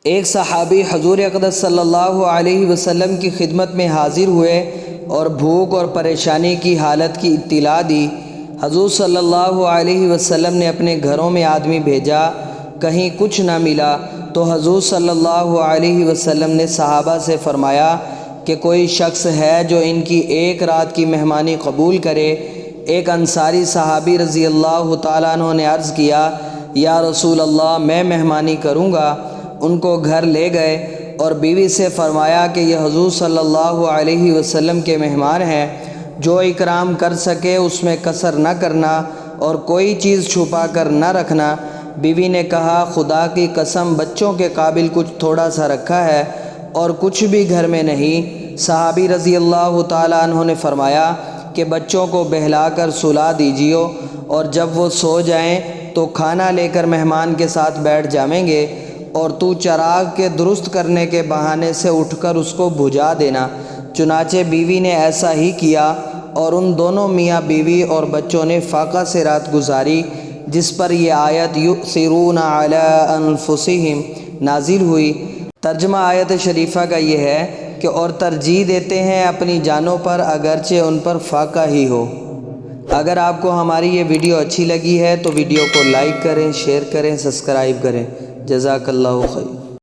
ایک صحابی حضور اقدس صلی اللہ علیہ وسلم کی خدمت میں حاضر ہوئے اور بھوک اور پریشانی کی حالت کی اطلاع دی۔ حضور صلی اللہ علیہ وسلم نے اپنے گھروں میں آدمی بھیجا، کہیں کچھ نہ ملا تو حضور صلی اللہ علیہ وسلم نے صحابہ سے فرمایا کہ کوئی شخص ہے جو ان کی ایک رات کی مہمانی قبول کرے۔ ایک انصاری صحابی رضی اللہ تعالیٰ عنہ نے عرض کیا، یا رسول اللہ، میں مہمانی کروں گا۔ ان کو گھر لے گئے اور بیوی سے فرمایا کہ یہ حضور صلی اللہ علیہ وسلم کے مہمان ہیں، جو اکرام کر سکے اس میں کسر نہ کرنا اور کوئی چیز چھپا کر نہ رکھنا۔ بیوی نے کہا، خدا کی قسم، بچوں کے قابل کچھ تھوڑا سا رکھا ہے اور کچھ بھی گھر میں نہیں۔ صحابی رضی اللہ تعالیٰ عنہ نے فرمایا کہ بچوں کو بہلا کر سلا دیجیے اور جب وہ سو جائیں تو کھانا لے کر مہمان کے ساتھ بیٹھ جائیں گے، اور تو چراغ کے درست کرنے کے بہانے سے اٹھ کر اس کو بجھا دینا۔ چنانچہ بیوی نے ایسا ہی کیا اور ان دونوں میاں بیوی اور بچوں نے فاقہ سے رات گزاری، جس پر یہ آیت یؤثرون علی انفسہم نازل ہوئی۔ ترجمہ آیت شریفہ کا یہ ہے کہ اور ترجیح دیتے ہیں اپنی جانوں پر اگرچہ ان پر فاقہ ہی ہو۔ اگر آپ کو ہماری یہ ویڈیو اچھی لگی ہے تو ویڈیو کو لائک کریں، شیئر کریں، سبسکرائب کریں۔ جزاک اللہ خیر۔